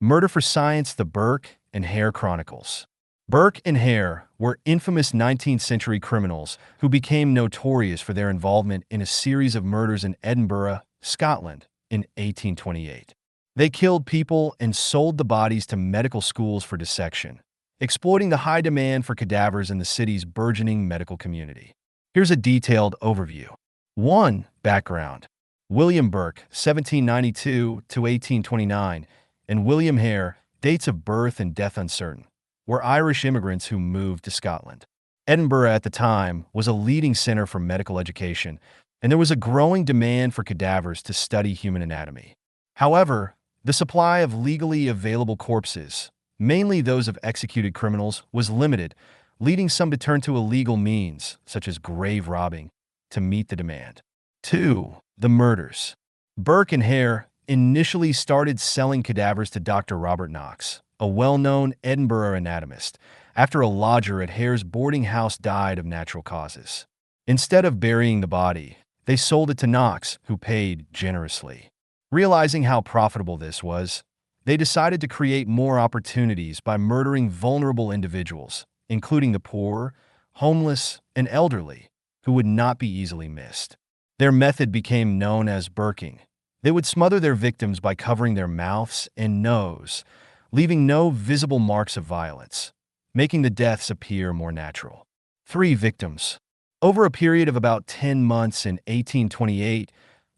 Murder for Science: The Burke and Hare Chronicles. Burke and Hare were infamous 19th century criminals who became notorious for their involvement in a series of murders in Edinburgh, Scotland, in 1828. They killed people and sold the bodies to medical schools for dissection, exploiting the high demand for cadavers in the city's burgeoning medical community. Here's a detailed overview. 1. Background. William Burke, 1792 to 1829, and William Hare, dates of birth and death uncertain, were Irish immigrants who moved to Scotland. Edinburgh at the time was a leading center for medical education, and there was a growing demand for cadavers to study human anatomy. However, the supply of legally available corpses, mainly those of executed criminals, was limited, leading some to turn to illegal means, such as grave robbing, to meet the demand. 2. The murders. Burke and Hare initially started selling cadavers to Dr. Robert Knox, a well-known Edinburgh anatomist, after a lodger at Hare's boarding house died of natural causes. Instead of burying the body, they sold it to Knox, who paid generously. Realizing how profitable this was, they decided to create more opportunities by murdering vulnerable individuals, including the poor, homeless, and elderly, who would not be easily missed. Their method became known as burking. They would smother their victims by covering their mouths and nose, leaving no visible marks of violence, making the deaths appear more natural. 3 victims. Over a period of about 10 months in 1828,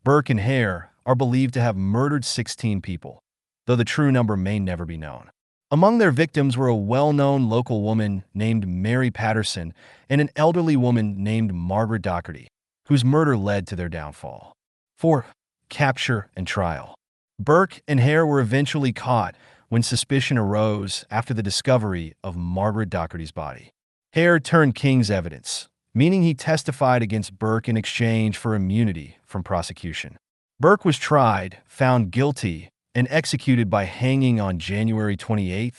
Burke and Hare are believed to have murdered 16 people, though the true number may never be known. Among their victims were a well-known local woman named Mary Patterson and an elderly woman named Margaret Docherty, whose murder led to their downfall. 4. Capture and trial. Burke and Hare were eventually caught when suspicion arose after the discovery of Margaret Docherty's body. Hare turned king's evidence, meaning he testified against Burke in exchange for immunity from prosecution. Burke was tried, found guilty, and executed by hanging on January 28,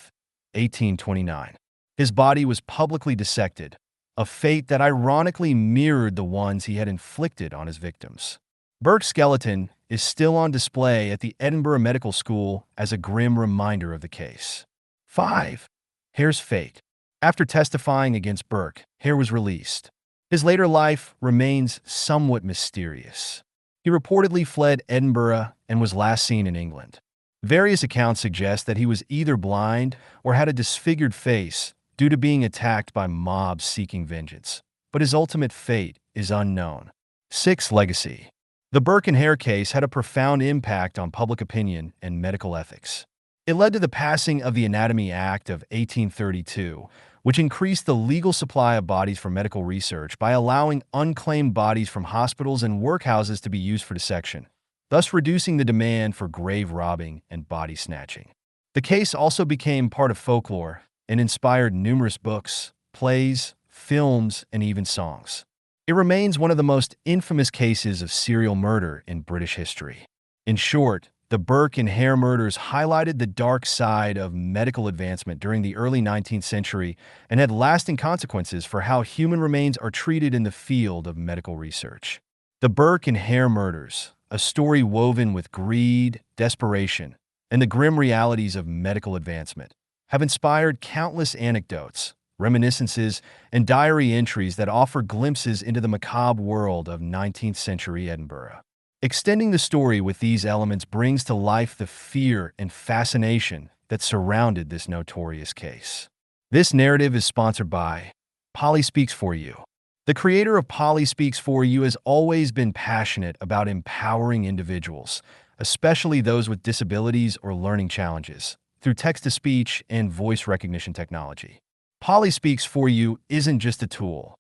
1829. His body was publicly dissected, a fate that ironically mirrored the ones he had inflicted on his victims. Burke's skeleton is still on display at the Edinburgh Medical School as a grim reminder of the case. 5. Hare's fate. After testifying against Burke, Hare was released. His later life remains somewhat mysterious. He reportedly fled Edinburgh and was last seen in England. Various accounts suggest that he was either blind or had a disfigured face due to being attacked by mobs seeking vengeance, but his ultimate fate is unknown. 6. Legacy. The Burke and Hare case had a profound impact on public opinion and medical ethics. It led to the passing of the Anatomy Act of 1832, which increased the legal supply of bodies for medical research by allowing unclaimed bodies from hospitals and workhouses to be used for dissection, thus reducing the demand for grave robbing and body snatching. The case also became part of folklore and inspired numerous books, plays, films, and even songs. It remains one of the most infamous cases of serial murder in British history. In short, the Burke and Hare murders highlighted the dark side of medical advancement during the early 19th century and had lasting consequences for how human remains are treated in the field of medical research. The Burke and Hare murders, a story woven with greed, desperation, and the grim realities of medical advancement, have inspired countless anecdotes, reminiscences, and diary entries that offer glimpses into the macabre world of 19th century Edinburgh. Extending the story with these elements brings to life the fear and fascination that surrounded this notorious case. This narrative is sponsored by Polly Speaks For You. The creator of Polly Speaks For You has always been passionate about empowering individuals, especially those with disabilities or learning challenges, through text-to-speech and voice recognition technology. Polly Speaks For You isn't just a tool.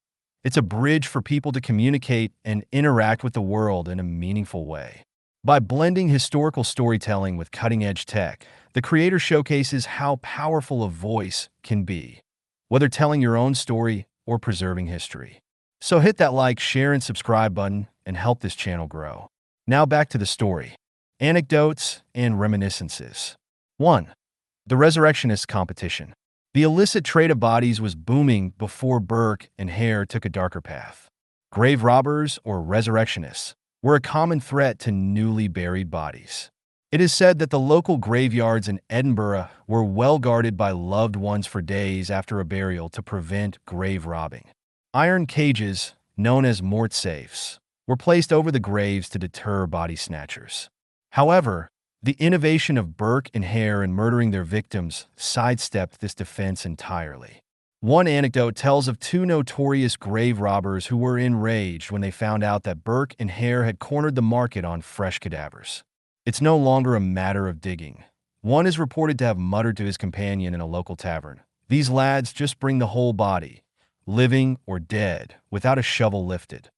It's a bridge for people to communicate and interact with the world in a meaningful way. By blending historical storytelling with cutting-edge tech, the creator showcases how powerful a voice can be, whether telling your own story or preserving history. So hit that like, share, and subscribe button and help this channel grow. Now back to the story. Anecdotes and reminiscences. 1. The Resurrectionist Competition. The illicit trade of bodies was booming before Burke and Hare took a darker path. Grave robbers, or resurrectionists, were a common threat to newly buried bodies. It is said that the local graveyards in Edinburgh were well guarded by loved ones for days after a burial to prevent grave robbing. Iron cages, known as mort safes, were placed over the graves to deter body snatchers. However, the innovation of Burke and Hare in murdering their victims sidestepped this defense entirely. One anecdote tells of two notorious grave robbers who were enraged when they found out that Burke and Hare had cornered the market on fresh cadavers. It's no longer a matter of digging. One is reported to have muttered to his companion in a local tavern, "These lads just bring the whole body, living or dead, without a shovel lifted."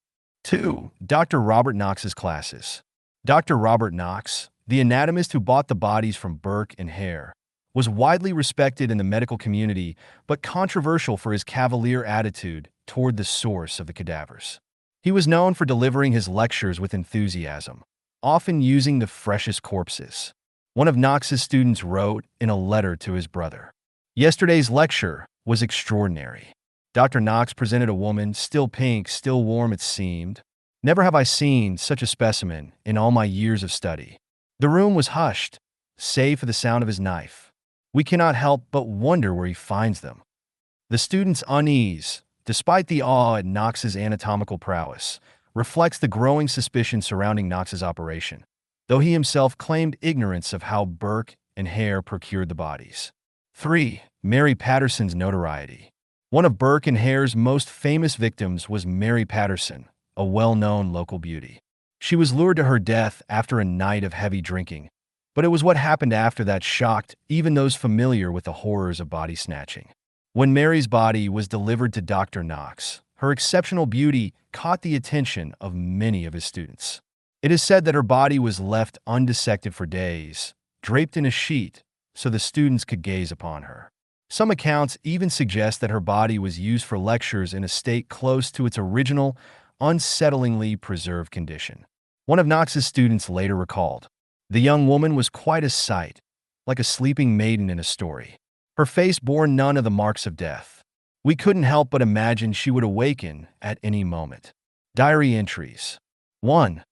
2. Dr. Robert Knox's classes. Dr. Robert Knox, the anatomist who bought the bodies from Burke and Hare, was widely respected in the medical community but controversial for his cavalier attitude toward the source of the cadavers. He was known for delivering his lectures with enthusiasm, often using the freshest corpses. One of Knox's students wrote in a letter to his brother, "Yesterday's lecture was extraordinary. Dr. Knox presented a woman, still pink, still warm it seemed. Never have I seen such a specimen in all my years of study. The room was hushed, save for the sound of his knife. We cannot help but wonder where he finds them." The student's unease, despite the awe at Knox's anatomical prowess, reflects the growing suspicion surrounding Knox's operation, though he himself claimed ignorance of how Burke and Hare procured the bodies. 3. Mary Patterson's notoriety. One of Burke and Hare's most famous victims was Mary Patterson, a well-known local beauty. She was lured to her death after a night of heavy drinking, but it was what happened after that shocked even those familiar with the horrors of body snatching. When Mary's body was delivered to Dr. Knox, her exceptional beauty caught the attention of many of his students. It is said that her body was left undissected for days, draped in a sheet, so the students could gaze upon her. Some accounts even suggest that her body was used for lectures in a state close to its original, unsettlingly preserved condition. One of Knox's students later recalled, "The young woman was quite a sight, like a sleeping maiden in a story. Her face bore none of the marks of death. We couldn't help but imagine she would awaken at any moment." Diary entries. 1.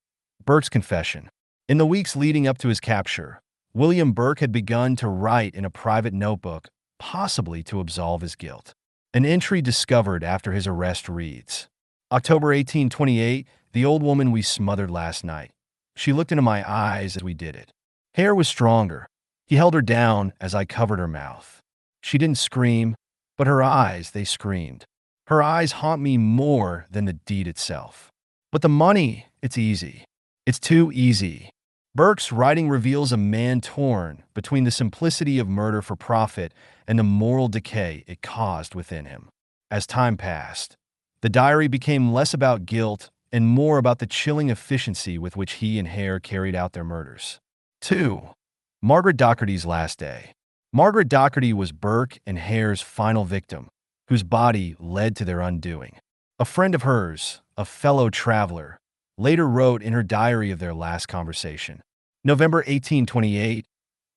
Burke's confession. In the weeks leading up to his capture, William Burke had begun to write in a private notebook, possibly to absolve his guilt. An entry discovered after his arrest reads, "October 1828, the old woman we smothered last night. She looked into my eyes as we did it. Hare was stronger. He held her down as I covered her mouth. She didn't scream, but her eyes, they screamed. Her eyes haunt me more than the deed itself. But the money, it's easy. It's too easy." Burke's writing reveals a man torn between the simplicity of murder for profit and the moral decay it caused within him. As time passed, the diary became less about guilt and more about the chilling efficiency with which he and Hare carried out their murders. 2. Margaret Docherty's last day. Margaret Docherty was Burke and Hare's final victim, whose body led to their undoing. A friend of hers, a fellow traveler, later wrote in her diary of their last conversation, "November 1828,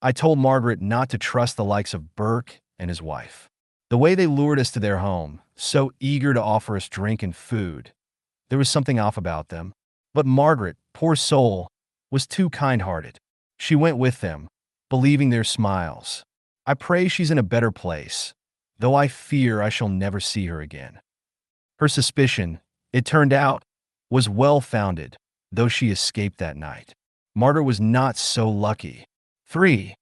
I told Margaret not to trust the likes of Burke and his wife. The way they lured us to their home, so eager to offer us drink and food, there was something off about them. But Margaret, poor soul, was too kind-hearted. She went with them, believing their smiles. I pray she's in a better place, though I fear I shall never see her again." Her suspicion, it turned out, was well-founded, though she escaped that night. Margaret was not so lucky. 3.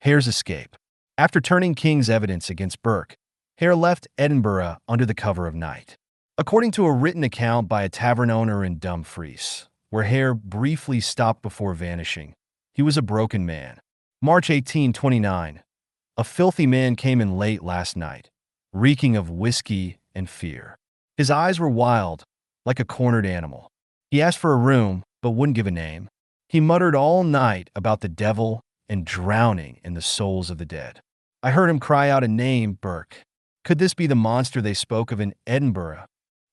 Hare's escape. After turning King's evidence against Burke, Hare left Edinburgh under the cover of night. According to a written account by a tavern owner in Dumfries, where Hare briefly stopped before vanishing, he was a broken man. March 1829. "A filthy man came in late last night, reeking of whiskey and fear. His eyes were wild, like a cornered animal. He asked for a room, but wouldn't give a name. He muttered all night about the devil and drowning in the souls of the dead. I heard him cry out a name, Burke. Could this be the monster they spoke of in Edinburgh?"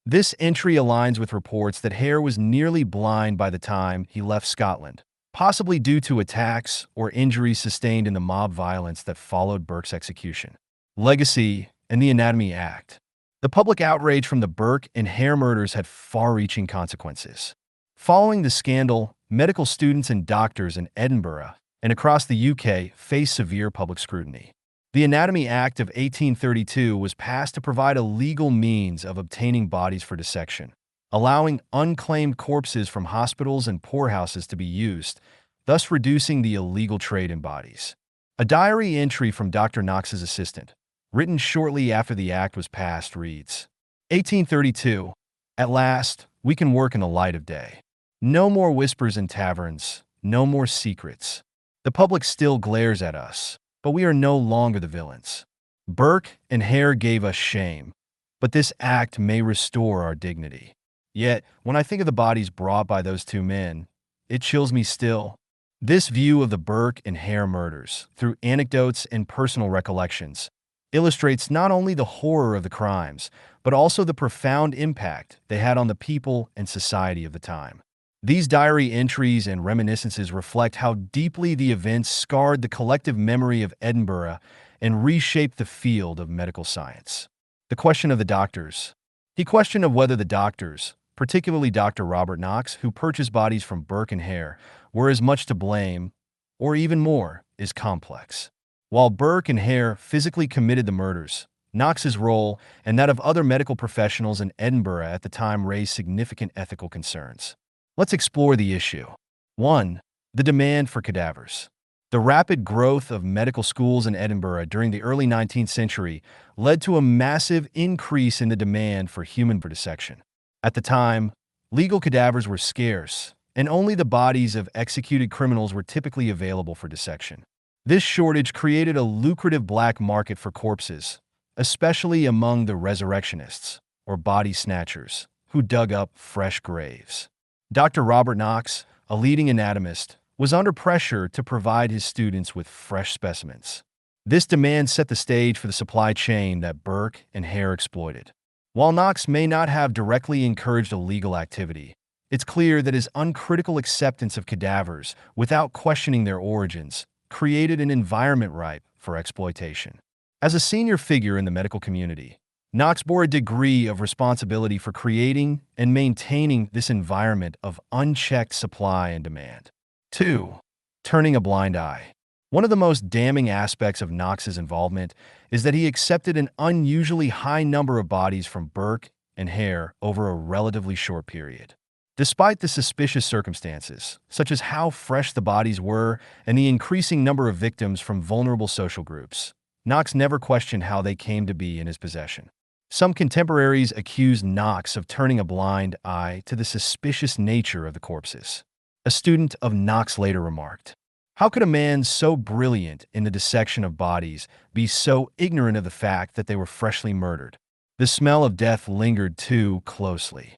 This entry aligns with reports that Hare was nearly blind by the time he left Scotland, possibly due to attacks or injuries sustained in the mob violence that followed Burke's execution. Legacy and the Anatomy Act. The public outrage from the Burke and Hare murders had far-reaching consequences. Following the scandal, medical students and doctors in Edinburgh and across the UK faced severe public scrutiny. The Anatomy Act of 1832 was passed to provide a legal means of obtaining bodies for dissection, allowing unclaimed corpses from hospitals and poorhouses to be used, thus reducing the illegal trade in bodies. A diary entry from Dr. Knox's assistant, written shortly after the act was passed, reads, 1832. At last, we can work in the light of day. No more whispers in taverns, no more secrets. The public still glares at us, but we are no longer the villains. Burke and Hare gave us shame, but this act may restore our dignity. Yet, when I think of the bodies brought by those two men, it chills me still. This view of the Burke and Hare murders, through anecdotes and personal recollections, illustrates not only the horror of the crimes, but also the profound impact they had on the people and society of the time. These diary entries and reminiscences reflect how deeply the events scarred the collective memory of Edinburgh and reshaped the field of medical science. The question of the doctors. The question of whether the doctors, particularly Dr. Robert Knox, who purchased bodies from Burke and Hare, were as much to blame, or even more, is complex. While Burke and Hare physically committed the murders, Knox's role and that of other medical professionals in Edinburgh at the time raised significant ethical concerns. Let's explore the issue. 1. The demand for cadavers. The rapid growth of medical schools in Edinburgh during the early 19th century led to a massive increase in the demand for human dissection. At the time, legal cadavers were scarce, and only the bodies of executed criminals were typically available for dissection. This shortage created a lucrative black market for corpses, especially among the resurrectionists, or body snatchers, who dug up fresh graves. Dr. Robert Knox, a leading anatomist, was under pressure to provide his students with fresh specimens. This demand set the stage for the supply chain that Burke and Hare exploited. While Knox may not have directly encouraged illegal activity, it's clear that his uncritical acceptance of cadavers, without questioning their origins, created an environment ripe for exploitation. As a senior figure in the medical community, Knox bore a degree of responsibility for creating and maintaining this environment of unchecked supply and demand. 2. Turning a blind eye. One of the most damning aspects of Knox's involvement is that he accepted an unusually high number of bodies from Burke and Hare over a relatively short period. Despite the suspicious circumstances, such as how fresh the bodies were and the increasing number of victims from vulnerable social groups, Knox never questioned how they came to be in his possession. Some contemporaries accused Knox of turning a blind eye to the suspicious nature of the corpses. A student of Knox later remarked, "How could a man so brilliant in the dissection of bodies be so ignorant of the fact that they were freshly murdered? The smell of death lingered too closely."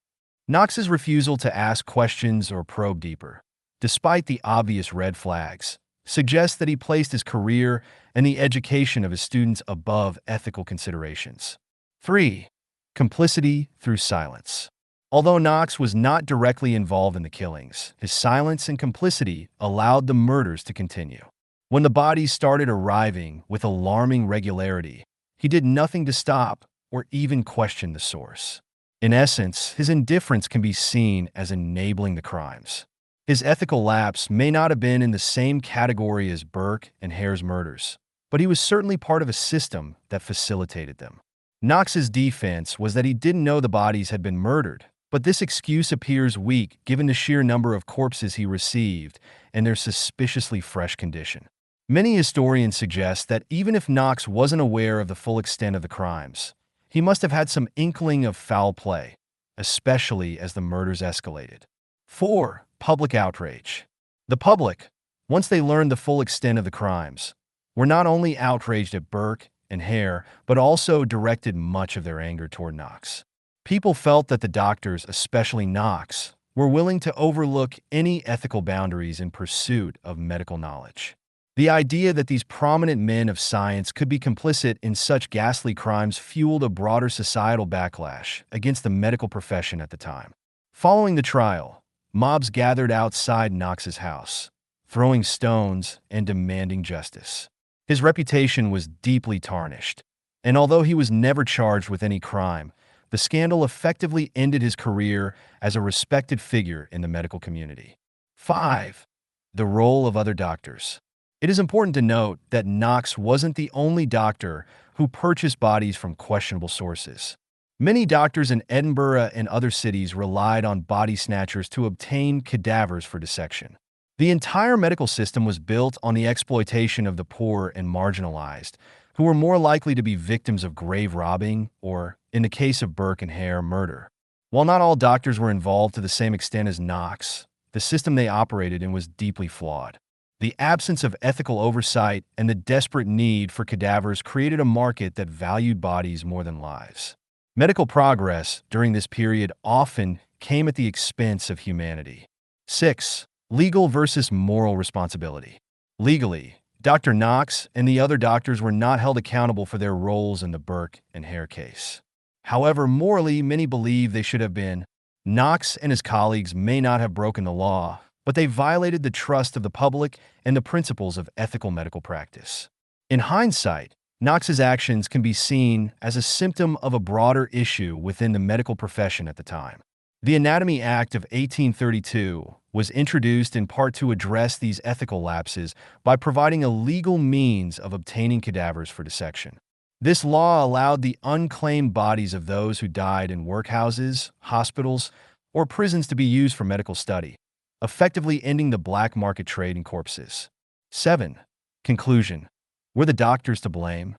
Knox's refusal to ask questions or probe deeper, despite the obvious red flags, suggests that he placed his career and the education of his students above ethical considerations. 3. Complicity through silence. Although Knox was not directly involved in the killings, his silence and complicity allowed the murders to continue. When the bodies started arriving with alarming regularity, he did nothing to stop or even question the source. In essence, his indifference can be seen as enabling the crimes. His ethical lapse may not have been in the same category as Burke and Hare's murders, but he was certainly part of a system that facilitated them. Knox's defense was that he didn't know the bodies had been murdered, but this excuse appears weak given the sheer number of corpses he received and their suspiciously fresh condition. Many historians suggest that even if Knox wasn't aware of the full extent of the crimes, he must have had some inkling of foul play, especially as the murders escalated. 4. Public outrage. The public, once they learned the full extent of the crimes, were not only outraged at Burke and Hare, but also directed much of their anger toward Knox. People felt that the doctors, especially Knox, were willing to overlook any ethical boundaries in pursuit of medical knowledge. The idea that these prominent men of science could be complicit in such ghastly crimes fueled a broader societal backlash against the medical profession at the time. Following the trial, mobs gathered outside Knox's house, throwing stones and demanding justice. His reputation was deeply tarnished, and although he was never charged with any crime, the scandal effectively ended his career as a respected figure in the medical community. 5. The role of other doctors. It is important to note that Knox wasn't the only doctor who purchased bodies from questionable sources. Many doctors in Edinburgh and other cities relied on body snatchers to obtain cadavers for dissection. The entire medical system was built on the exploitation of the poor and marginalized, who were more likely to be victims of grave robbing or, in the case of Burke and Hare, murder. While not all doctors were involved to the same extent as Knox, the system they operated in was deeply flawed. The absence of ethical oversight and the desperate need for cadavers created a market that valued bodies more than lives. Medical progress during this period often came at the expense of humanity. 6. Legal versus moral responsibility. Legally, Dr. Knox and the other doctors were not held accountable for their roles in the Burke and Hare case. However, morally, many believe they should have been. Knox and his colleagues may not have broken the law, but they violated the trust of the public and the principles of ethical medical practice. In hindsight, Knox's actions can be seen as a symptom of a broader issue within the medical profession at the time. The Anatomy Act of 1832 was introduced in part to address these ethical lapses by providing a legal means of obtaining cadavers for dissection. This law allowed the unclaimed bodies of those who died in workhouses, hospitals, or prisons to be used for medical study, effectively ending the black market trade in corpses. 7. Conclusion. Were the doctors to blame?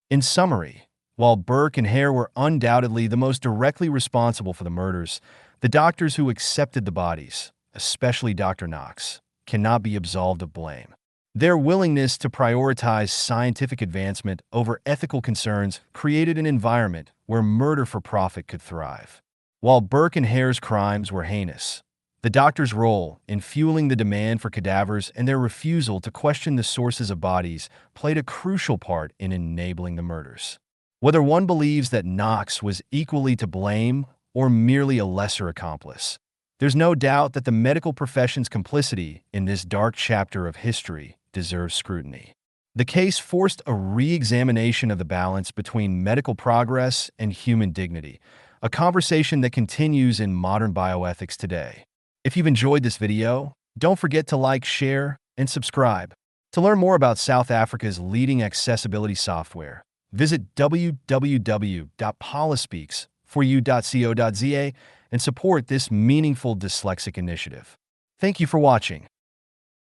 In summary, while Burke and Hare were undoubtedly the most directly responsible for the murders, the doctors who accepted the bodies, especially Dr. Knox, cannot be absolved of blame. Their willingness to prioritize scientific advancement over ethical concerns created an environment where murder for profit could thrive. While Burke and Hare's crimes were heinous, the doctors' role in fueling the demand for cadavers and their refusal to question the sources of bodies played a crucial part in enabling the murders. Whether one believes that Knox was equally to blame or merely a lesser accomplice, there's no doubt that the medical profession's complicity in this dark chapter of history deserves scrutiny. The case forced a re-examination of the balance between medical progress and human dignity, a conversation that continues in modern bioethics today. If you've enjoyed this video, don't forget to like, share, and subscribe. To learn more about South Africa's leading accessibility software, visit www.polispeaks4u.co.za and support this meaningful dyslexic initiative. Thank you for watching.